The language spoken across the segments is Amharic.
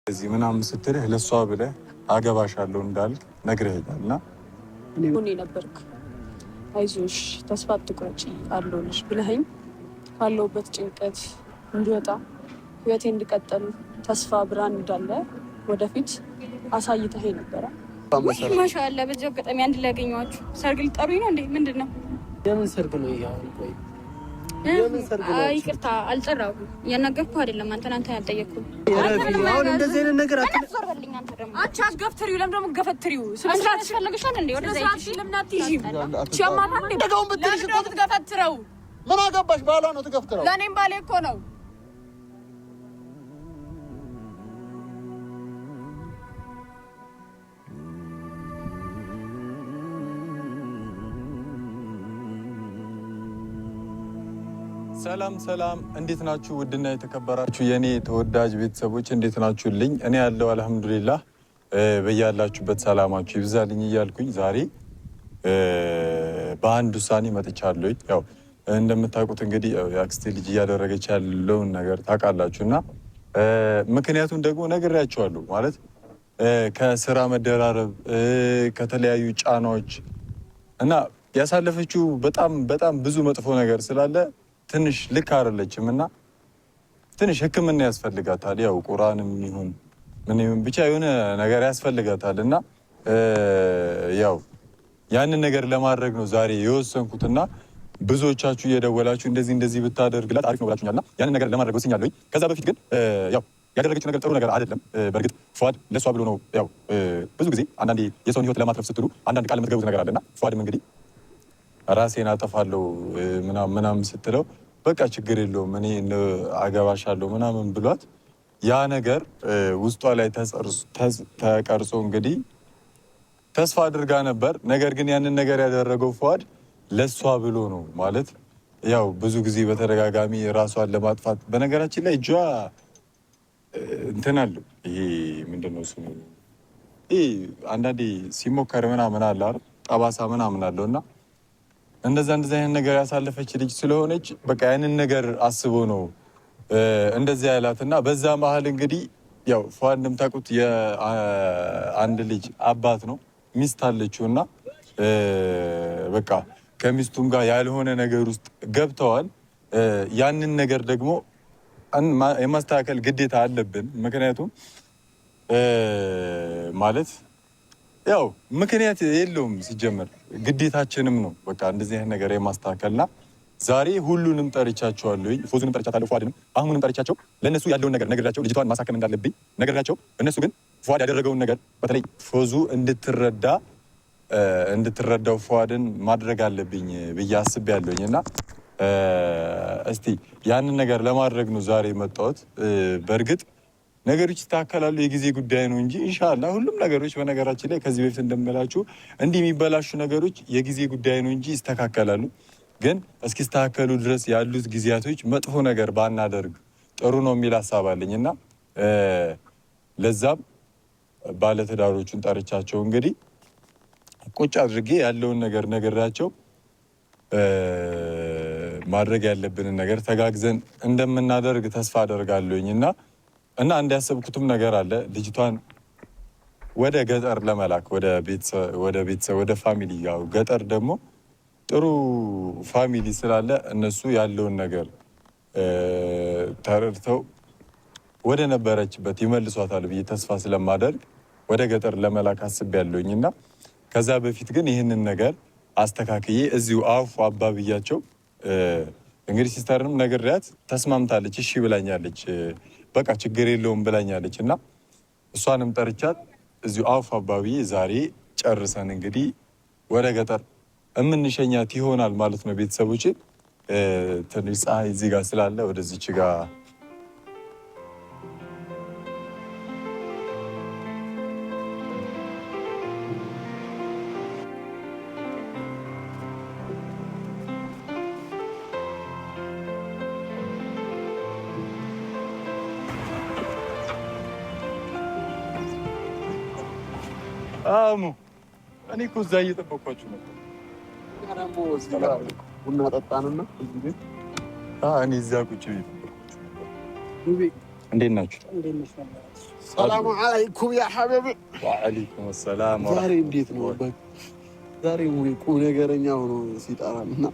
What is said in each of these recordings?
እዚህ ምናምን ስትልህ ለሷ ብለህ አገባሻለሁ እንዳልክ ነግረኸኛልና እኔ ነበርክ አይዞሽ ተስፋ አትቁረጪ አለሁልሽ ብለኸኝ ካለሁበት ጭንቀት እንድወጣ ህይወቴ እንድቀጥል ተስፋ ብርሃን እንዳለ ወደፊት አሳይተኸኝ ነበረ። ማሻአላ በዚህ አጋጣሚ አንድ ላይ ያገኘኋችሁ ሰርግ ልጠሩኝ ነው እንዴ? ምንድን ነው? የምን ሰርግ ነው ይሄ? ይቅርታ አልጠራሁም። እያናገርኩህ አይደለም። አንተ ያልጠየቅኩህ አሁን እንደዚህ አይነት ነገር አትዞርልኝ። አንተ ደግሞ አንቺ አትገፍትሪው። ለምን ደግሞ ገፈትሪው? ስራት ትፈልግሻል እንዴ? ወደ ዘይት ለምን አትይዥም? ቻማታ እንዴ ደጋውን ብትልሽ እኮ ትገፈትረው። ምን አገባሽ? ባሏ ነው ትገፍትረው። ለኔም ባሌ እኮ ነው። ሰላም እንዴት ናችሁ? ውድና የተከበራችሁ የኔ ተወዳጅ ቤተሰቦች እንዴት ናችሁልኝ? እኔ ያለው አልሐምዱሊላህ። በያላችሁበት ሰላማችሁ ይብዛልኝ እያልኩኝ ዛሬ በአንድ ውሳኔ መጥቻለሁ። ያው እንደምታውቁት እንግዲህ የአክስቴ ልጅ እያደረገች ያለውን ነገር ታውቃላችሁና ምክንያቱም ደግሞ ነግሬያችኋለሁ። ማለት ከስራ መደራረብ ከተለያዩ ጫናዎች እና ያሳለፈችው በጣም ብዙ መጥፎ ነገር ስላለ ትንሽ ልክ አይደለችም እና ትንሽ ሕክምና ያስፈልጋታል። ያው ቁርአንም ይሁን ምንም ብቻ የሆነ ነገር ያስፈልጋታል እና ያው ያንን ነገር ለማድረግ ነው ዛሬ የወሰንኩትና ብዙዎቻችሁ እየደወላችሁ እንደዚህ ብታደርግላት አሪፍ ነው ብላችሁኛልና ያንን ነገር ለማድረግ ወስኛለሁኝ። ከዛ በፊት ግን ያው ያደረገችው ነገር ጥሩ ነገር አይደለም። በእርግጥ ፏድ ለሷ ብሎ ነው። ያው ብዙ ጊዜ አንዳንዴ የሰውን ህይወት ለማትረፍ ስትሉ አንዳንድ ቃል የምትገቡት ነገር አለና ፏድም እንግዲህ ራሴን አጠፋለሁ ምናምን ስትለው በቃ ችግር የለውም እኔ አገባሻለሁ ምናምን ብሏት ያ ነገር ውስጧ ላይ ተቀርጾ እንግዲህ ተስፋ አድርጋ ነበር። ነገር ግን ያንን ነገር ያደረገው ፏድ ለሷ ብሎ ነው። ማለት ያው ብዙ ጊዜ በተደጋጋሚ ራሷን ለማጥፋት በነገራችን ላይ እጇ እንትን አለው። ይሄ ምንድነው ስሙ? ይሄ አንዳንዴ ሲሞከር ምናምን አለ አይደል? ጠባሳ ምናምን አለው እና እንደዛ አይነት ነገር ያሳለፈች ልጅ ስለሆነች በቃ ያንን ነገር አስቦ ነው እንደዚያ ያላትና በዛ መሀል እንግዲህ ያው ፏድ እንደምታውቁት የአንድ ልጅ አባት ነው። ሚስት አለችው እና በቃ ከሚስቱም ጋር ያልሆነ ነገር ውስጥ ገብተዋል። ያንን ነገር ደግሞ የማስተካከል ግዴታ አለብን። ምክንያቱም ማለት ያው ምክንያት የለውም ሲጀመር ግዴታችንም ነው። በቃ እንደዚህ አይነት ነገር የማስተካከልና ዛሬ ሁሉንም ጠርቻቸዋለሁኝ። ፎዙንም ጠርቻታለሁ፣ ፏድንም አህሙንም ጠርቻቸው ለእነሱ ያለውን ነገር ነግራቸው ልጅቷን ማሳከም እንዳለብኝ ነግራቸው፣ እነሱ ግን ፏድ ያደረገውን ነገር በተለይ ፎዙ እንድትረዳው ፏድን ማድረግ አለብኝ ብዬ አስቤያለሁኝ እና እስቲ ያንን ነገር ለማድረግ ነው ዛሬ የመጣሁት። በእርግጥ ነገሮች ይስተካከላሉ፣ የጊዜ ጉዳይ ነው እንጂ ኢንሻአላህ ሁሉም ነገሮች በነገራችን ላይ ከዚህ በፊት እንደምላችሁ እንዲህ የሚበላሹ ነገሮች የጊዜ ጉዳይ ነው እንጂ ይስተካከላሉ። ግን እስኪስተካከሉ ድረስ ያሉት ጊዜያቶች መጥፎ ነገር ባናደርግ ጥሩ ነው የሚል ሀሳብ አለኝ እና ለዛም ባለትዳሮቹን ጠርቻቸው እንግዲህ ቁጭ አድርጌ ያለውን ነገር ነግራቸው ማድረግ ያለብንን ነገር ተጋግዘን እንደምናደርግ ተስፋ አደርጋለሁኝ እና እንዲያሰብኩትም ነገር አለ። ልጅቷን ወደ ገጠር ለመላክ ወደ ቤተሰብ ወደ ፋሚሊ ያው ገጠር ደግሞ ጥሩ ፋሚሊ ስላለ እነሱ ያለውን ነገር ተረድተው ወደ ነበረችበት ይመልሷታል ብዬ ተስፋ ስለማደርግ ወደ ገጠር ለመላክ አስቤያለሁኝ እና ከዛ በፊት ግን ይህንን ነገር አስተካክዬ እዚሁ አባብያቸው እንግዲህ ሲስተርንም ነግሬያት ተስማምታለች፣ እሺ ብላኛለች። በቃ ችግር የለውም ብላኛለች እና እሷንም ጠርቻት እዚሁ አባብዬ ዛሬ ጨርሰን እንግዲህ ወደ ገጠር የምንሸኛት ይሆናል ማለት ነው። ቤተሰቦቼ ትንሽ ፀሐይ እዚህ ጋር ስላለ ወደዚች ጋር እኔ እኮ እዛ እየጠበኳችሁ ነበር። ቡና ጠጣንና እኔ እዛ ቁጭ እንዴት ናችሁ? ሰላም አለይኩም ያ ሐቢቢ። ወአለይኩም ሰላም። ዛሬ እንዴት ነው? ዛሬ ቁም ነገረኛ ሆኖ ሲጠራና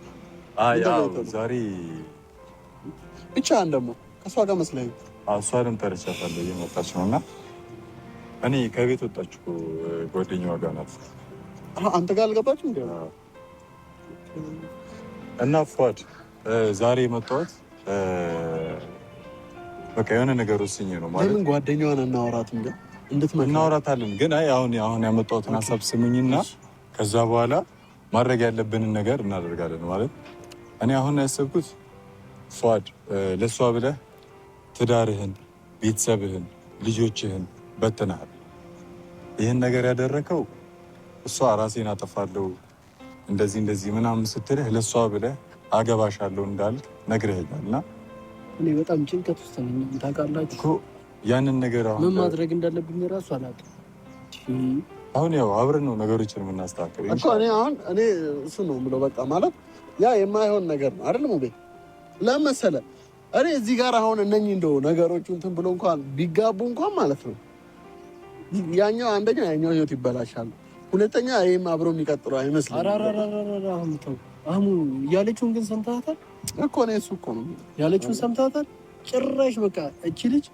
ዛሬ ብቻህን ደግሞ ከእሷ ጋር መስለኝ። እሷንም ጠርቻታለሁ እየመጣች ነው እና እኔ ከቤት ወጣች እኮ ጓደኛዋ ጋር ናት። አንተ ጋር አልገባችም እንዴ? እና ፏድ ዛሬ የመጣሁት በቃ የሆነ ነገር ወስኜ ነው ማለት። ለምን ጓደኛዋን እናወራትም እንዴ? እናወራታለን ግን አሁን ያመጣሁትን ሀሳብ ስሙኝና ከዛ በኋላ ማድረግ ያለብንን ነገር እናደርጋለን ማለት። እኔ አሁን ያሰብኩት ፏድ ለእሷ ብለህ ትዳርህን፣ ቤተሰብህን፣ ልጆችህን በትነሃል። ይህን ነገር ያደረከው እሷ ራሴን አጠፋለሁ እንደዚህ ምናምን ስትልህ ለእሷ ብለህ አገባሻለሁ እንዳልክ ነግረኸኛል እና እኔ በጣም ጭንቀት ውስጥ ነኝ ታውቃላችሁ እኮ። ያንን ነገር አሁን ምን ማድረግ እንዳለብኝ እራሱ አላውቅም። አሁን ያው አብረን ነው ነገሮችን የምናስተካክል እኮ። እኔ እሱ ነው የምለው በቃ ማለት ያ የማይሆን ነገር ነው አይደለም ውቤ። ለምን መሰለህ እኔ እዚህ ጋር አሁን እነኚህ እንደው ነገሮቹ እንትን ብሎ እንኳን ቢጋቡ እንኳን ማለት ነው ያኛው አንደኛ ያኛው ህይወት ይበላሻል፣ ሁለተኛ ይሄም አብሮ የሚቀጥለው አይመስልም። አህሙ ያለችውን ግን ሰምተሃታል እኮ? ነው እሱ እኮ ነው ያለችውን ሰምተሃታል? ጭራሽ በቃ እቺ ልጅ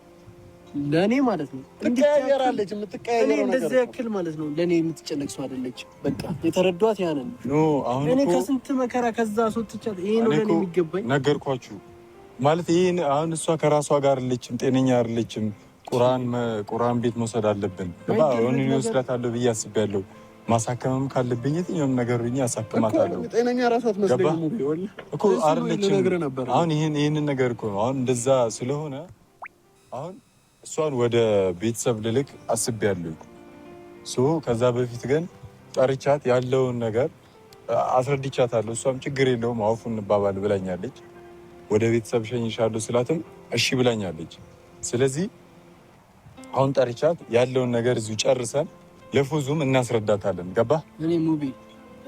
ለኔ ማለት ነው ትቀያየራለች። የምትቀያየረው ነገር እንደዚህ ያክል ማለት ነው ለኔ የምትጨነቅ ሰው አይደለች። በቃ የተረዷት ያንን ነው። አሁን እኔ ከስንት መከራ ከዛ ሶትቻት ይሄ ነው ለኔ የሚገባኝ ነገርኳችሁ ማለት ይሄን አሁን እሷ ከራሷ ጋር አይደለችም፣ ጤነኛ አይደለችም። ቁርአን ቤት መውሰድ አለብን። አሁን እኔ ወስዳታለሁ ብዬ አስቤያለሁ። ማሳከምም ካለብኝ የትኛውም ነገር ብዬ አሳክማታለሁ። ጤነኛ ራሷ አትመስለኝም እኮ አይደለችም። አሁን ይሄንን ነገር እኮ ነው አሁን እንደዛ ስለሆነ አሁን እሷን ወደ ቤተሰብ ልልክ አስቤያለሁ። ከዛ በፊት ግን ጠርቻት ያለውን ነገር አስረድቻታለሁ። እሷም ችግር የለውም አውፉ እንባባል ብላኛለች። ወደ ቤተሰብ ሸኝሻለሁ ስላትም እሺ ብላኛለች። ስለዚህ አሁን ጠርቻት ያለውን ነገር እዚሁ ጨርሰን ለፉዙም እናስረዳታለን። ገባ? እኔ ሙቢ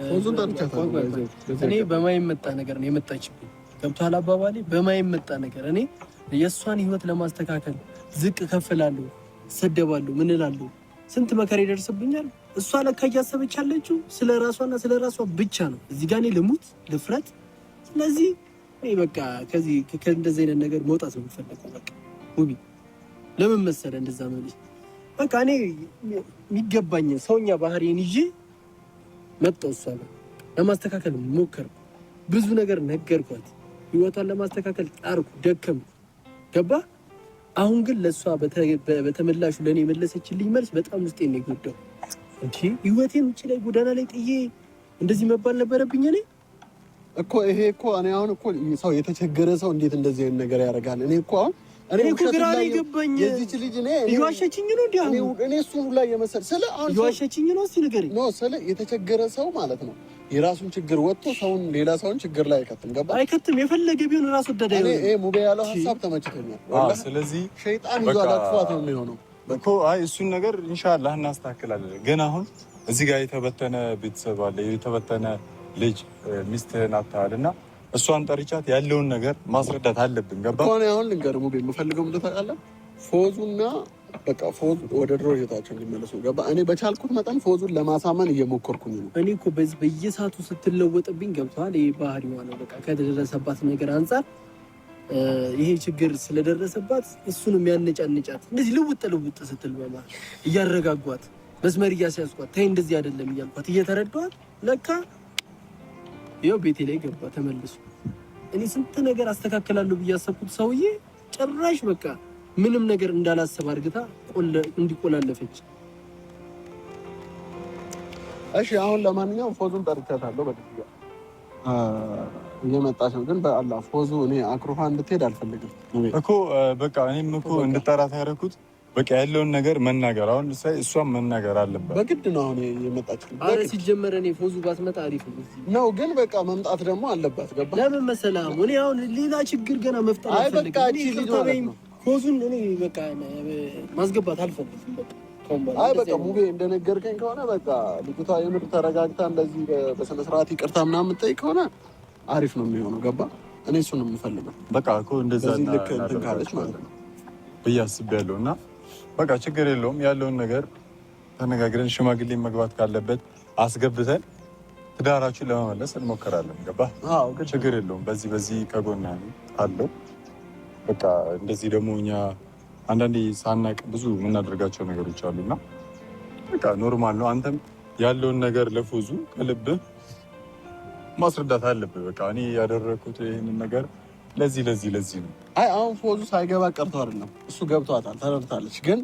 ፉዙን ጠርቻታለሁ። እኔ በማይመጣ ነገር ነው የመጣችብኝ። ገብቶሃል አባባሌ? በማይመጣ ነገር እኔ የእሷን ህይወት ለማስተካከል ዝቅ ከፍላለሁ፣ ሰደባለሁ፣ ምን እላለሁ፣ ስንት መከራ ይደርስብኛል። እሷ ለካ እያሰበች ያለችው ስለ ራሷና ስለ ራሷ ብቻ ነው። እዚህ ጋር እኔ ልሙት ልፍረት። ስለዚህ እኔ በቃ ከእንደዚህ አይነት ነገር መውጣት ነው የምፈልገው። በቃ ሙቢ ለምን መሰለህ እንደዛ ማለት በቃ እኔ የሚገባኝ ሰውኛ ባህሪዬን ይዤ መጣሁ። እሷ ጋር ለማስተካከል ሞከርኩ፣ ብዙ ነገር ነገርኳት፣ ህይወቷን ለማስተካከል ጣርኩ፣ ደከምኩ። ገባ? አሁን ግን ለእሷ በተመላሹ ለእኔ የመለሰችልኝ መልስ በጣም ውስጤን ነው የጎዳው። እንጂ ህይወቴን ውጭ ላይ ጎዳና ላይ ጥዬ እንደዚህ መባል ነበረብኝ እኔ እኮ። ይሄ እኮ እኔ አሁን እኮ ሰው የተቸገረ ሰው እንዴት እንደዚህ አይነት ነገር ያደርጋል? እኔ እኮ አሁን እኔ እኮ ግራ ላይ ገባኝ። የዚች ልጅ እየዋሸችኝ ነው እንዴ? እኔ እሱ ላይ የመሰል ስለ አሁን እየዋሸችኝ ነው። እስቲ ንገረኝ ነው ስለ የተቸገረ ሰው ማለት ነው የራሱን ችግር ወጥቶ ሰውን ሌላ ሰውን ችግር ላይ አይከትም። ገባ? አይከትም። የፈለገ ቢሆን ራሱ ወደደ ነው። እኔ ሙቤ ያለው ሐሳብ ተመችቶኛል። ስለዚህ ሸይጣን ይዟል አጥፋት ነው የሚሆነው እኮ። አይ እሱን ነገር ኢንሻአላህ እናስተካክላለን። ግን አሁን እዚህ ጋር የተበተነ ቤተሰብ አለ፣ የተበተነ ልጅ ሚስትህን አታልና እሷን ጠርቻት ያለውን ነገር ማስረዳት አለብን። ገባ? እኮ አሁን ልንገርህ ሙቤ የምፈልገው ምን ታውቃለህ? ፎዙና በቃ ፎዝ ወደ ድሮ ህይወታቸው እንዲመለሱ ገባ? እኔ በቻልኩት መጠን ፎዙን ለማሳመን እየሞከርኩኝ ነው። እኔ እኮ በየሰዓቱ ስትለወጥብኝ ገብቷል። ይሄ ባህሪዋ ነው። በቃ ከደረሰባት ነገር አንጻር ይሄ ችግር ስለደረሰባት እሱን የሚያነጫንጫት እንደዚህ ልውጥ ስትል በማለት እያረጋጓት መስመር እያስያዝኳት ተይ እንደዚህ አይደለም እያልኳት እየተረዷት ለካ ይኸው ቤቴ ላይ ገባ ተመልሶ። እኔ ስንት ነገር አስተካክላለሁ ብዬ ያሰብኩት ሰውዬ ጭራሽ በቃ ምንም ነገር እንዳላሰብ አድርግታ እንዲቆላለፈች። እሺ አሁን ለማንኛውም ፎዙን ጠርቻታለሁ። በቃ እየመጣች ነው። ግን በአላህ ፎዙ እኔ አክሮፋ እንድትሄድ አልፈልግም እኮ። በቃ እኔም እኮ እንድጠራት ያደረኩት በቃ ያለውን ነገር መናገር አሁን እሷም መናገር አለበት። በግድ ነው አሁን የመጣችው። አረ ሲጀመር እኔ ፎዙ ባትመጣ አሪፍ ነው፣ ግን በቃ መምጣት ደግሞ አለባት። ገባ? ለምን መሰለህ እኔ አሁን ሌላ ችግር ገና መፍጠር አልፈልግም። ፎዙን እኔ በቃ ማስገባት አልፈልግም። አይ በቃ ሙቤ እንደነገርከኝ ከሆነ በቃ ልጅቷ የምር ተረጋግታ እንደዚህ በስነ ስርዓት ይቅርታ ምናምን የምትጠይቅ ከሆነ አሪፍ ነው የሚሆነው። ገባ? እኔ እሱን ነው የምፈልገው። በቃ እኮ እንደዛ ልክ እንትን ካለች ማለት ነው። ብዬ አስቤያለሁ። እና በቃ ችግር የለውም ያለውን ነገር ተነጋግረን ሽማግሌ መግባት ካለበት አስገብተን ትዳራችሁን ለመመለስ እንሞክራለን። ገባህ? ችግር የለውም። በዚህ ከጎና አለው። በቃ እንደዚህ ደግሞ እኛ አንዳንዴ ሳናቅ ብዙ የምናደርጋቸው ነገሮች አሉና በቃ ኖርማል ነው። አንተም ያለውን ነገር ለፎዙ ከልብህ ማስረዳት አለብህ። በቃ እኔ ያደረኩት ይህንን ነገር ለዚህ ነው። አሁን ፎዙ ሳይገባ ቀርቶ አይደለም፣ እሱ ገብቷታል፣ ተረድታለች። ግን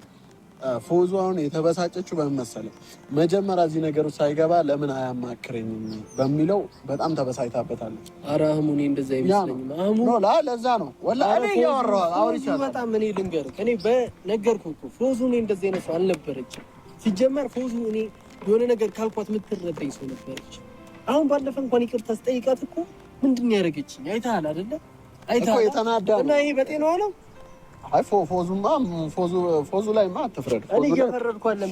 ፎዙ አሁን የተበሳጨችው በምን መሰለህ? መጀመሪያ እዚህ ነገሩ ሳይገባ ለምን አያማክረኝም በሚለው በጣም ተበሳጭታበታለች። ኧረ አህሙ እኔ እንደዛ አይመስለኝም። አህሙ ለዛ ነው ወላሂ እኔ እያወራሁ አውርቻለሁ። በጣም እኔ ልንገርህ፣ እኔ በነገርኩህ እኮ ፎዙ እኔ እንደዚህ አይነት ሰው አልነበረችም። ሲጀመር ፎዙ እኔ የሆነ ነገር ካልኳት የምትረዳኝ ሰው ነበረች። አሁን ባለፈ እንኳን ይቅርታ ስጠይቃት እኮ ምንድን ነው ያደረገችኝ? አይተሃል አይደለ? አይተሃል እኮ የተናዳ እና ይሄ በጤናዋ ነው። አይ ፎዙ ላይማ አትፍረድ። እኔ እየፈረድኩ አይደለም።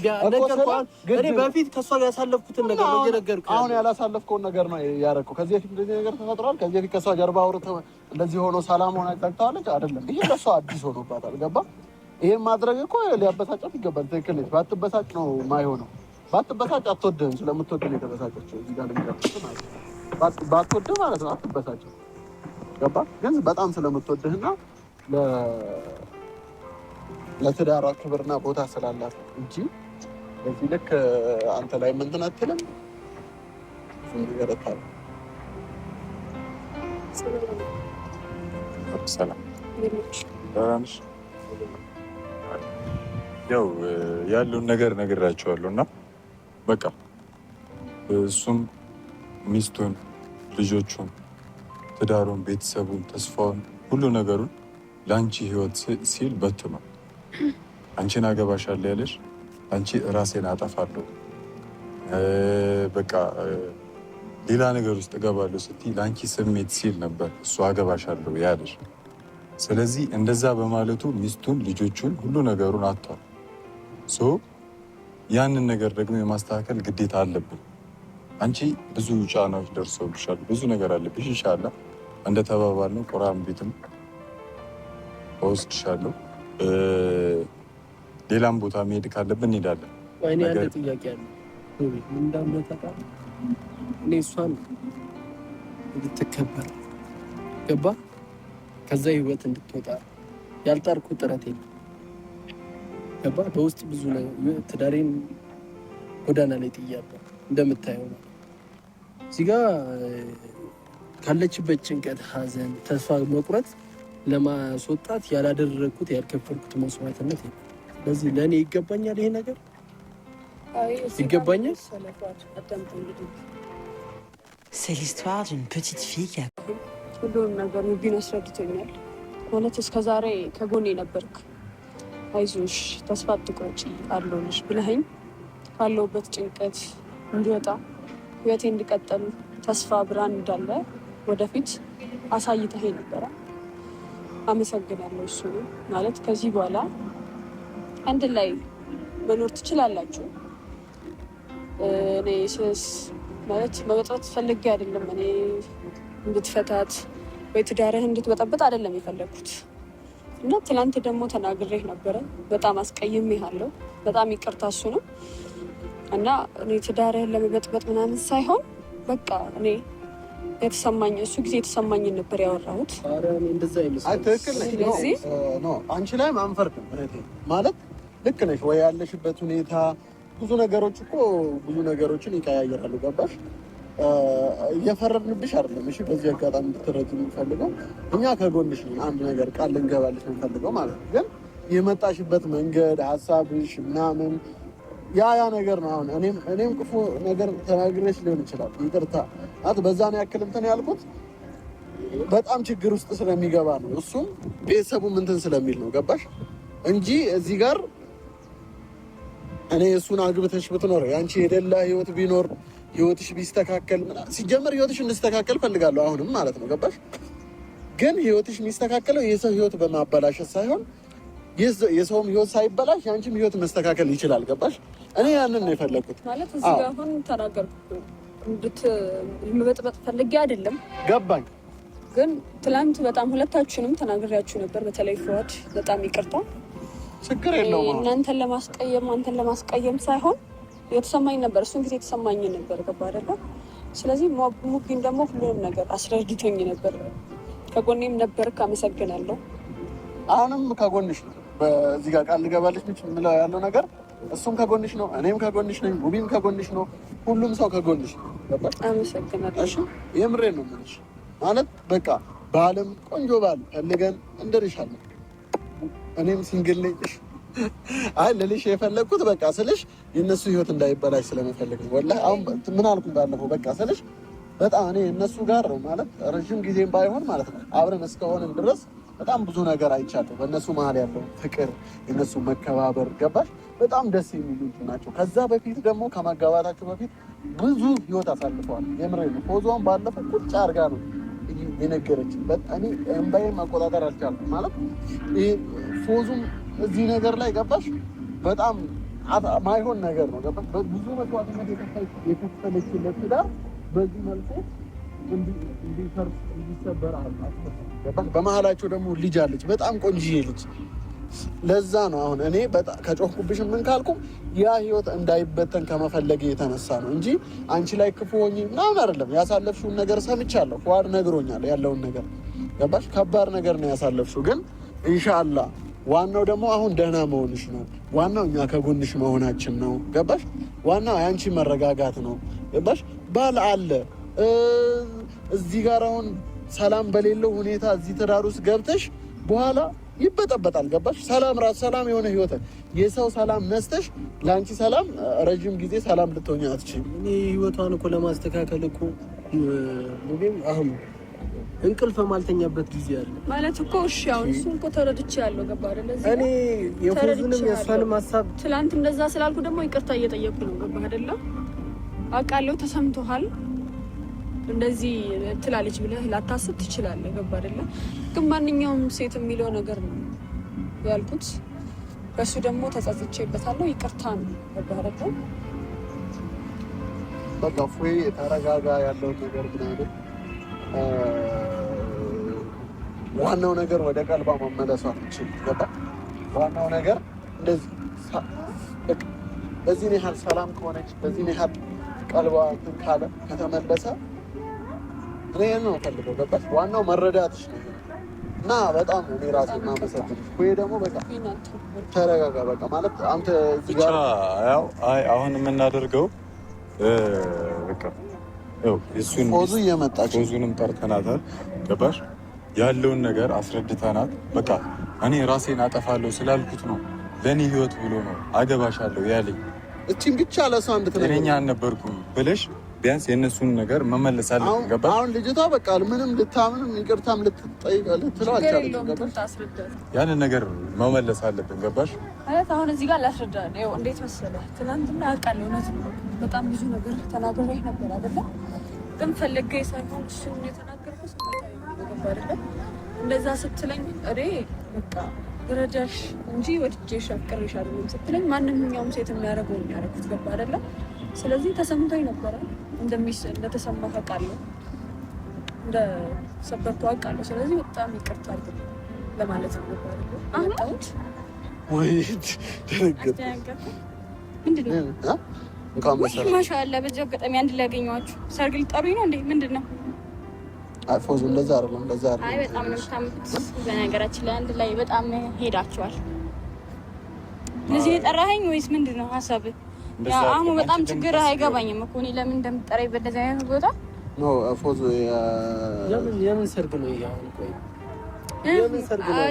እኔ በፊት ከእሷ ጋር ያሳለፍኩትን ነገር ነው እየነገርኩህ። አሁን ያላሳለፍከውን ነገር ነው ያደረኩት። ከዚህ በፊት እንደዚህ ነገር ተፈጥሯል። ከዚህ በፊት ከእሷ ጀርባ አውርተህ እንደዚህ ሆኖ ሰላም ሆና ጠቅተዋለች አይደለም። ይሄ ለእሷ አዲስ ሆኖባታል። ገባህ? ይሄን ማድረግ እኮ ሊያበሳጫት ይገባል። ትክክል ነች። ባትበሳጭ ነው የማይሆነው። ባትበሳጭ አትወድህም። ስለምትወድህ ነው የተበሳጨችው። እዚህ ጋር ልንገርህ ማለት ነው። ባትወድህ ማለት ነው አትበሳጭ። ገባህ? ግን በጣም ስለምትወድህና ለትዳሯ ክብርና ቦታ ስላላት እንጂ በዚህ ልክ አንተ ላይ እንትን አትልም። ይገረታል። ሰላም ያው ያለውን ነገር ነግራቸዋለሁ እና በቃ እሱም ሚስቱን፣ ልጆቹን፣ ትዳሩን፣ ቤተሰቡን፣ ተስፋውን፣ ሁሉ ነገሩን ለአንቺ ህይወት ሲል በትኗል። አንቺን አገባሻለሁ ያለሽ አንቺ ራሴን አጠፋለሁ በቃ ሌላ ነገር ውስጥ እገባለሁ ስትይ ለአንቺ ስሜት ሲል ነበር እሱ አገባሻለሁ ያለሽ። ስለዚህ እንደዛ በማለቱ ሚስቱን፣ ልጆቹን፣ ሁሉ ነገሩን አጥቷል። ያንን ነገር ደግሞ የማስተካከል ግዴታ አለብን። አንቺ ብዙ ጫናዎች ደርሰውብሻል፣ ብዙ ነገር አለብሽ። ኢንሻላህ እንደተባባልነው ቁርአን ቤትም እወስድሻለሁ። ሌላም ቦታ መሄድ ካለብን እንሄዳለን። እኔ አንድ ጥያቄ አለ። እኔ እሷን እንድትከበር ገባ ከዛ ህይወት እንድትወጣ ያልጣርኩ ጥረት የለም። ገባ በውስጥ ብዙ ትዳሬን ጎዳና ላይ ጥያለሁ። እንደምታየው ነው እዚህ ጋር ካለችበት ጭንቀት፣ ሐዘን፣ ተስፋ መቁረጥ ለማስወጣት ያላደረኩት ያልከፈልኩት መስዋዕትነት የለም። ስለዚህ ለእኔ ይገባኛል ይሄ ነገር ይገባኛል። C'est l'histoire d'une petite fille qui a... ሁሉም ነገር ቢን አስረድቶኛል። ማለት እስከዛሬ ከጎኔ ነበርክ፣ አይዞሽ፣ ተስፋ አትቁረጪ አለሁልሽ ብለኸኝ ካለሁበት ጭንቀት እንዲወጣ ህይወቴ እንዲቀጥል ተስፋ ብርሃን እንዳለ ወደፊት አሳይተኸኝ ነበረ። አመሰግናለሁ። እሱ ማለት ከዚህ በኋላ አንድ ላይ መኖር ትችላላችሁ። እኔ ማለት መበጥበጥ ፈልጌ አይደለም። እኔ እንድትፈታት ወይ ትዳርህ እንድትበጠብጥ አይደለም የፈለግኩት። እና ትናንት ደግሞ ተናግሬህ ነበረ። በጣም አስቀይሜሃለሁ። በጣም ይቅርታ። እሱ ነው እና እኔ ትዳርህን ለመበጥበጥ ምናምን ሳይሆን በቃ እኔ የተሰማኝ እሱ ጊዜ የተሰማኝን ነበር ያወራሁት። ትክክል ነው። አንቺ ላይ ማንፈርድ ማለት ልክ ነሽ ወይ? ያለሽበት ሁኔታ ብዙ ነገሮች እኮ ብዙ ነገሮችን ይቀያየራሉ። ገባሽ? እየፈረድንብሽ አይደለም። እሺ፣ በዚህ አጋጣሚ እንድትረጂ የምንፈልገው እኛ ከጎንሽ ነን። አንድ ነገር ቃል ልንገባልሽ የምንፈልገው ማለት ነው። ግን የመጣሽበት መንገድ ሀሳብሽ ምናምን ያ ነገር ነው። አሁን እኔም ክፉ ነገር ተናግሬሽ ሊሆን ይችላል። ይቅርታ በዛን ያክል እንትን ያልኩት በጣም ችግር ውስጥ ስለሚገባ ነው። እሱም ቤተሰቡም እንትን ስለሚል ነው። ገባሽ? እንጂ እዚህ ጋር እኔ እሱን አግብተሽ ብትኖር ያንቺ የደላ ህይወት ቢኖር ህይወትሽ ቢስተካከል ሲጀመር ህይወትሽ እንድስተካከል ፈልጋለሁ አሁንም ማለት ነው። ገባሽ? ግን ህይወትሽ የሚስተካከለው የሰው ህይወት በማበላሸት ሳይሆን የሰውም ህይወት ሳይበላሽ ያንቺም ህይወት መስተካከል ይችላል። ገባሽ? እኔ ያንን ነው የፈለኩት። ማለት እዚህ ጋር አሁን ተናገርኩ እንድትመበጥበጥ ፈልጌ አይደለም። ገባኝ። ግን ትላንት በጣም ሁለታችሁንም ተናግሬያችሁ ነበር። በተለይ ፍዋድ በጣም ይቅርታ ችግር የለውም። እናንተን ለማስቀየም አንተን ለማስቀየም ሳይሆን የተሰማኝ ነበር፣ እሱን ጊዜ የተሰማኝ ነበር። ገባ አይደለ? ስለዚህ ሙቢን ደግሞ ሁሉንም ነገር አስረድቶኝ ነበር። ከጎኔም ነበር። አመሰግናለሁ። አሁንም ከጎንሽ ነው። በዚህ ጋር ቃል ልገባልሽ የምለው ያለው ነገር እሱም ከጎንሽ ነው፣ እኔም ከጎንሽ ነኝ፣ ሙቢም ከጎንሽ ነው፣ ሁሉም ሰው ከጎንሽ ነው። ገባሽ? አመሰግናለሁ። እሺ የምሬን ነው የምልሽ። ማለት በቃ ባልም ቆንጆ ባል ፈልገን እንደርሻለን። እኔም ሲንግል ነኝ። አይ ልልሽ የፈለግኩት በቃ ስልሽ የእነሱ ህይወት እንዳይበላሽ ስለመፈለግ ነው። ወላሂ አሁን ምን አልኩ ባለፈው በቃ ስልሽ በጣም እኔ እነሱ ጋር ማለት ረዥም ጊዜም ባይሆን ማለት ነው አብረን እስከሆንን ድረስ በጣም ብዙ ነገር አይቻለሁ። በእነሱ መሀል ያለው ፍቅር፣ የእነሱ መከባበር ገባሽ? በጣም ደስ የሚሉ ናቸው። ከዛ በፊት ደግሞ ከመጋባታቸው በፊት ብዙ ህይወት አሳልፈዋል። የምሬን ነው። ፎዞን ባለፈው ቁጭ አድርጋ ነው የነገረችኝ። በጣም እኔ እምባዬን መቆጣጠር አልቻልኩም። ማለት ይሄ ፎዙም እዚህ ነገር ላይ ገባሽ? በጣም ማይሆን ነገር ነው ገባሽ? ብዙ መስዋዕትነት የከፈለችለት ትዳር በዚህ መልኩ እንዲፈርስ እንዲሰበር ገባሽ? በመሀላቸው ደግሞ ልጅ አለች፣ በጣም ቆንጆዬ ልጅ። ለዛ ነው አሁን እኔ በጣም ከጮህኩብሽ ምን ካልኩም ያ ህይወት እንዳይበተን ከመፈለግ የተነሳ ነው እንጂ አንቺ ላይ ክፉ ሆኜ ምናምን አይደለም። ያሳለፍሽውን ነገር ሰምቻለሁ፣ ፏድ ነግሮኛል ያለውን ነገር ገባሽ? ከባድ ነገር ነው ያሳለፍሽው፣ ግን ኢንሻአላህ ዋናው ደግሞ አሁን ደህና መሆንሽ ነው። ዋናው እኛ ከጎንሽ መሆናችን ነው ገባሽ? ዋናው የአንቺ መረጋጋት ነው ገባሽ? ባል አለ እዚህ ጋር አሁን ሰላም በሌለው ሁኔታ እዚህ ትዳር ውስጥ ገብተሽ በኋላ ይበጠበጣል ገባሽ? ሰላም የሆነ ህይወት የሰው ሰላም ነስተሽ ለአንቺ ሰላም ረጅም ጊዜ ሰላም ልትሆኚ አትችይም። እኔ ህይወቷን እኮ ለማስተካከል እኮ ሙቤም አሁን እንቅልፍ ማልተኛበት ጊዜ አለ ማለት እኮ እሺ። አሁን እሱን እኮ ተረድቼ ያለው ገባ አይደል? እኔ የፎዙንም የእሷንም ሀሳብ ትላንት እንደዛ ስላልኩ ደግሞ ይቅርታ እየጠየቅኩ ነው ገባ አይደለ? አውቃለሁ ተሰምቶሃል፣ እንደዚህ ትላለች ብለህ ላታስብ ትችላለህ ገባ አይደለ? ግን ማንኛውም ሴት የሚለው ነገር ነው ያልኩት። በሱ ደግሞ ተጸጽቼበታለሁ። ይቅርታ ነው ገባ አይደለ? በቃ ፎይ ተረጋጋ ያለው ነገር ምናምን ዋናው ነገር ወደ ቀልባ መመለሷ ትችል ገባ። ዋናው ነገር እንደዚህ በዚህ ያህል ሰላም ከሆነች በዚህ ያህል ቀልባ እንትን ካለ ከተመለሰ እኔ ነው ፈልገው ገባሽ። ዋናው መረዳትሽ ነው እና በጣም እኔ ራሴ ማመሰግንሽ ወይ ደግሞ በቃ ተረጋጋ በቃ ማለት አንተ እዚህ ጋር ያው አሁን የምናደርገው በቃ እሱን ፎዙ እየመጣች ፎዙንም ጠርተናታል ገባሽ? ያለውን ነገር አስረድተናት በቃ እኔ ራሴን አጠፋለሁ ስላልኩት ነው ለእኔ ህይወት ብሎ ነው አገባሻለሁ ያለኝ። እቺን ብቻ ለሷ እንድትነግረኝ እኔኛ አልነበርኩም ብለሽ ቢያንስ የእነሱን ነገር መመለስ አለብን ገባሽ? አሁን ልጅቷ በቃ ምንም ልታምንም ይቅርታም ልትጠይቅ ልትለው አልቻለችም ገባሽ? ያንን ነገር መመለስ አለብን ገባሽ? ማለት አሁን እዚህ ጋር ላስረዳ ነው። እንዴት መሰለህ ትናንትና አውቃለሁ እውነት ነው በጣም ብዙ ነገር ተናግሬ ነበር አይደለ? ግን ፈለገ ሳይሆን እሱን የተናገርኩት ገባ አይደለ? እንደዛ ስትለኝ እኔ በቃ ረዳሽ እንጂ ወድጄሽ አፍቅሬሽ አይደለም ስትለኝ ማንኛውም ሴት የሚያደርገው የሚያደርጉት ገባ አይደለ? ስለዚህ ተሰምቶኝ ነበረ እንደተሰማ አውቃለሁ፣ እንደሰበርኩ አውቃለሁ። ስለዚህ በጣም ይቅርታ አድርግ ለማለት ነው ገባ አይደለ? አሁን ወይ ደረገጥ ምንድን ነው እንኳን መሰለህ ማሻአላ በዚህ አጋጣሚ አንድ ላይ ያገኘኋችሁ ሰርግ ልጠሩኝ ነው እንዴ? ምንድን ነው? አይ ፎዙ እንደዛ አይደለም እንደዛ አይደለም። አይ በጣም ነው የምታምሩት። በነገራችን ላይ አንድ ላይ በጣም ሄዳችኋል። ለዚህ የጠራኸኝ ወይስ ምንድን ነው ሀሳብህ? ያ አሁን በጣም ችግር አይገባኝም እኮ እኔ ለምን እንደምትጠራኝ በእንደዚህ አይነት ቦታ ኖ ፎዙ የምን ሰርግ ነው ይሄ? አሁን ቆይ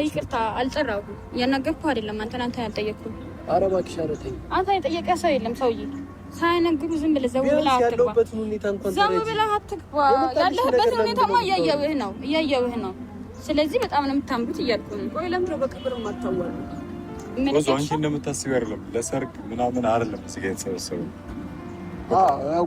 ይቅርታ አልጠራሁም። እያናገርኩህ አይደለም። አንተን ያልጠየቅኩህ። ኧረ እባክሽ ኧረ ተይኝ። አንተን የጠየቀ ሰው የለም። ሰውዬ ሳይነግሩ ዝም ብለህ ዘው ብለህ አትግባ። ያለሁበትን ሁኔታ እንኳን ዘው ብለህ አትግባ። ያለህበትን ሁኔታማ እያየሁህ ነው። ስለዚህ በጣም ነው የምታምሩት እያልኩ ነው። ቆይ ለምንድን ነው በቅብር የማታዋሉ? ወዞ አንቺ እንደምታስቢው አይደለም። ለሰርግ ምናምን አይደለም እዚህ ጋር የተሰበሰበው።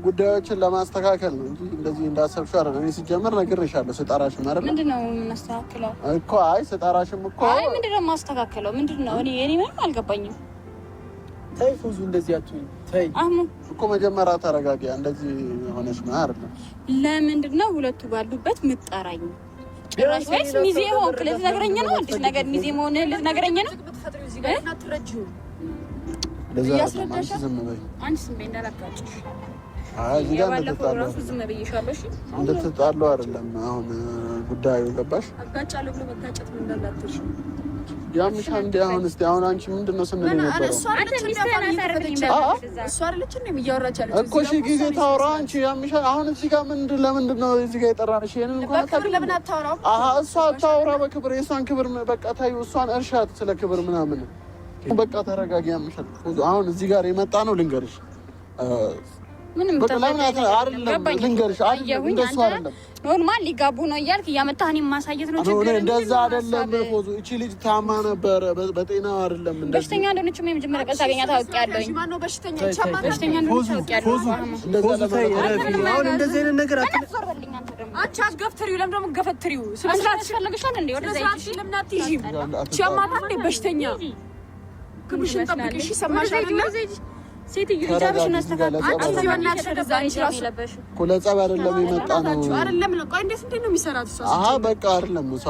ጉዳዮችን ለማስተካከል ነው እንጂ እንደዚህ እንዳሰብሽው አይደለም። እኔ ሲጀምር ነግሬሻለሁ። ስጠራሽም አይደለም ምንድን ነው የምናስተካክለው እኮ። አይ ስጠራሽም እኮ አይ ምንድን ነው የማስተካክለው? ምንድን ነው እኔ ምንም አልገባኝም። ተይ ፎዙ እንደዚህ አትሁኝ። ተይ አህሙ እኮ መጀመሪያ ተረጋጊ። እንደዚህ ሆነሽ ነው አይደለም? ለምንድን ነው ሁለቱ ባሉበት ምጠራኝ? ጭራሽ ወይስ ሚዜ ሆንክ ልትነግረኝ ነው? አዲስ ነገር ሚዜ መሆንህን ልትነግረኝ ነው? እያስረዳሽ አንቺ ዝም በይ እንዳላጋጭሽ። እዚህ ጋር እንድትጣሉ አይደለም አሁን ጉዳዩ ገባሽ? አጋጫለሁ ብሎ መጋጨት ምን እንዳላትሽ ያምሻል እንደ አሁን እስቲ አሁን አንቺ ምንድነው ስንል ነበር? እሷ አይደለች እንዴ እያወራች ያለች እኮ እሺ ጊዜ ታውራ አንቺ ያምሻል። አሁን እዚህ ጋር ለምንድን ነው እዚህ ጋር የጠራንሽ? ይሄንን እንኳን በክብር ለምን አታወራው? እሷ ታውራ በክብር የእሷን ክብር በቃ ታዩ። እሷን እርሻት ስለ ክብር ምናምን በቃ ተረጋጊ። ያምሻል። አሁን እዚህ ጋር የመጣ ነው ልንገርሽ ምንም ልንገርሽ እንደሱ አይደለም። ኖርማል ሊጋቡ ነው እያልክ እያመጣህ እኔን ማሳየት ነው ችግር። እንደዛ አይደለም ፎዙ። እቺ ልጅ ታማ ነበረ በጤና አይደለም እንደዚህ በሽተኛ እንደሆነች የመጀመሪያ ቀን ሳገኛት ታውቂያለሽ። ማነው በሽተኛ? በሽተኛ እንደሆነች ታውቂያለሽ። አሁን እንደዚህ አይነት ነገር አንቺ አትገፍትሪው። ለምን ደግሞ ገፈትሪው? ስለ አትፈልግሻል እንዴ? ወደ ዘይት ለምን አትይጂም? ቻማታ በሽተኛ ክብርሽን ጠብቂሽ። ሰማሽ አይደል? ሴትዮ ሂጃብሽን አስተካክል። አንቺ ወናሽ ተዛኝ ራሱ እኮ ለጸብ አይደለም የመጣ ነው አይደለም ነው። ቆይ እንዴት ነው የሚሰራት እሷ? በቃ አይደለም እሱ።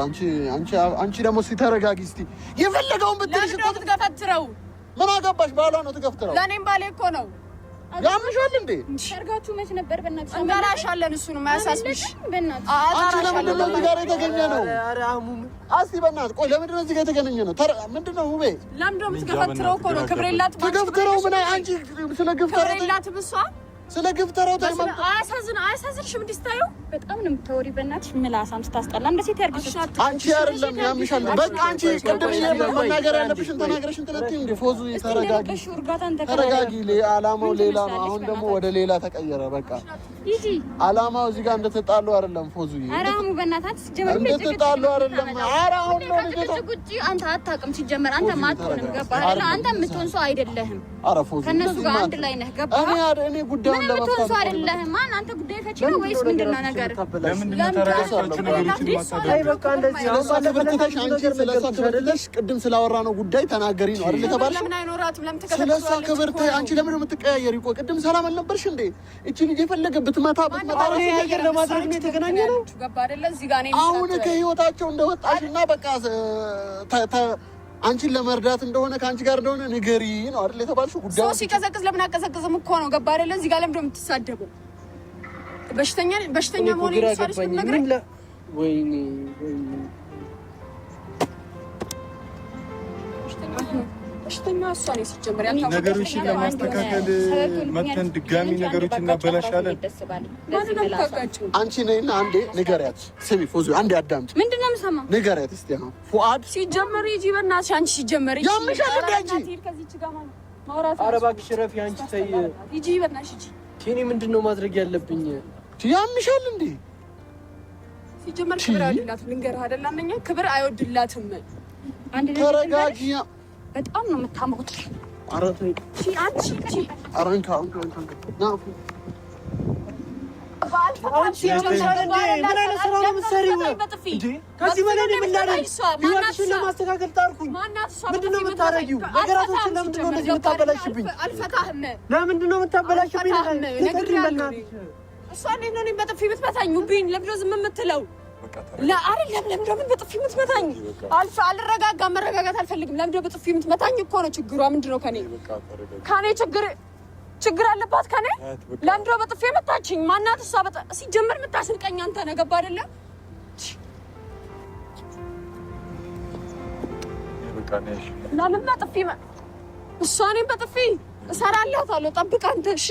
አንቺ ደግሞ ሲተረጋጊ እስቲ የፈለገውን ብትልሽ እኮ ትገፈትረው። ምን አገባሽ? ባሏ ነው ትገፍትረው። ለኔም ባሌ እኮ ነው። ያምሻል እንዴ? ሰርጋችሁ መች ነበር? በእናትሽ እንጠራሻለን። እሱን ማያሳስብሽ በእናትሽ አንቺ ለምንድን ነው እዚህ ጋር የተገኘ ነው? እስቲ በእናትህ ቆይ፣ ለምንድን ነው እዚህ ጋር የተገኘ ነው? ምንድን ነው ውቤ? ለምንድን ነው የምትገፈትረው? እኮ ነው ክብር የላትም። ትገፍትረው ምን? አንቺ ስለ ግፍተረው ክብር የላትም እሷ። ስለ ግፍተረው አያሳዝንሽም? እንዲስታዩ በጣም ነው የምታወሪ። በእናትሽ ምላሳም ስታስጠላ እንደ ሴት ያርግሽ። አንቺ አይደለም ያምሻል። በቃ አንቺ ቅድም መናገር ያለብሽን ተናግረሽ እንትን እትይ እንደ ፎዙ። ተረጋጊ። አላማው ሌላ ነው። አሁን ደግሞ ወደ ሌላ ተቀየረ። በቃ ይጂ አላማው እዚህ ጋር እንድትጣሉ አይደለም ፎዙ። አራሙ በእናትህ ሲጀመር እንድትጣሉ አይደለም። አሁን ነው ልጅ አንተ አታውቅም። ሲጀመር አንተ ማጥቶንም ገባህ አይደል? አንተ የምትሆን ሰው አይደለህም። ፎዙ ከነሱ ጋር አንድ ላይ ነህ። ገባህ? እኔ ጉዳዩን ለመፍታት ሰው አይደለህም። ማን አንተ ጉዳይ ፈቺ ነው ወይስ ምንድነው ነገር? ለምንድን ነው ተረጋግታችሁ ነገሮችን ማሳደግ? አይ በቃ እንደዚህ ነው። ስለሰብርተሽ አንቺ ስለሰብርተሽ ቅድም ስላወራ ነው ጉዳይ ተናገሪ ነው አይደል የተባልሽ? ለምን አይኖራትም? ለምን ተከታተለ? ስለሷ ክብርት አንቺ ለምን የምትቀያየሪ? ቆይ ቅድም ሰላም አልነበርሽ እንዴ? እቺ ልጅ የፈለገ ብትመታ ይሄ ነገር ለማድረግ ነው የተገናኘ ነው። ገባ አይደለ? እዚህ ጋር ነው አሁን ከህይወታቸው እንደወጣሽና በቃ አንቺን ለመርዳት እንደሆነ ከአንቺ ጋር እንደሆነ ንገሪ ነው አይደል የተባልሽው? ጉዳዩ ሰው ሲቀዘቅዝ ለምን አቀዘቅዝም እኮ ነው። ገባ አይደለ? እዚህ ጋር ለምን የምትሳደበው? በሽተኛ መሆን ይሳልሽ ነገር ወይኔ በሽተኛ እሷ ነው ሲጀመር ያንተ ነገሮችን ለማስተካከል መተን ድጋሚ ነገሮችን እናበላሻለን። አንቺ ነይና አንዴ ንገሪያት። ስሚ ፎዙ አንዴ አዳምጪ። ምንድነው የምሰማው? ንገሪያት እስቲ። አሁን ፉአድ ሲጀመር ሂጂ በእናትሽ። አንቺ ሲጀመር ሂጂ ያምሻል እንዴ? አንቺ ኧረ እባክሽ ረፊ። አንቺ ተይ ሂጂ በእናትሽ ሂጂ። እኔ ምንድነው ማድረግ ያለብኝ? ያምሻል እንዴ? ሲጀመር ክብር አይወድላትም። ልንገርህ አይደል? አንደኛ ክብር አይወድላትም። አንድ ነገር ተረጋጊ። በጣም ነው የምታምሩት። ኧረ ተይ አንቺ ኧረ እንካ ና ምን አይነት ስራ ነው የምትሰሪው? ከዚህ በላይ ነው የምናደርግ? ህይወትሽን ለማስተካከል ጣርኩኝ። ምንድን ነው የምታደርጊው? ነገራቶችን ለምንድን ነው እንደዚህ የምታበላሽብኝ? አልፈታህም። ለምንድን ነው የምታበላሽብኝ? ንገሪኝ በእናትሽ። እሷ እንዴት ነው እኔን በጥፊ የምትመታኝ? ቢን ለምንድን ነው ዝም የምትለው? አይደለም ለምንድን ነው በጥፊ የምትመታኝ? አልረጋጋም። መረጋጋት አልፈልግም። ለምንድን ነው በጥፊ የምትመታኝ እኮ ነው ችግሯ። ምንድን ነው ከኔ ችግር አለባት ከኔ? ለምንድን ነው በጥፊ የመታችኝ? ማናት እሷ? ሲጀመር የምታስንቀኝ አንተ ነህ። ገባህ አይደለ? እና ለምን በጥፊ እሷ እኔን በጥፊ እሰራላታለሁ። ጠብቅ አንተ እሺ።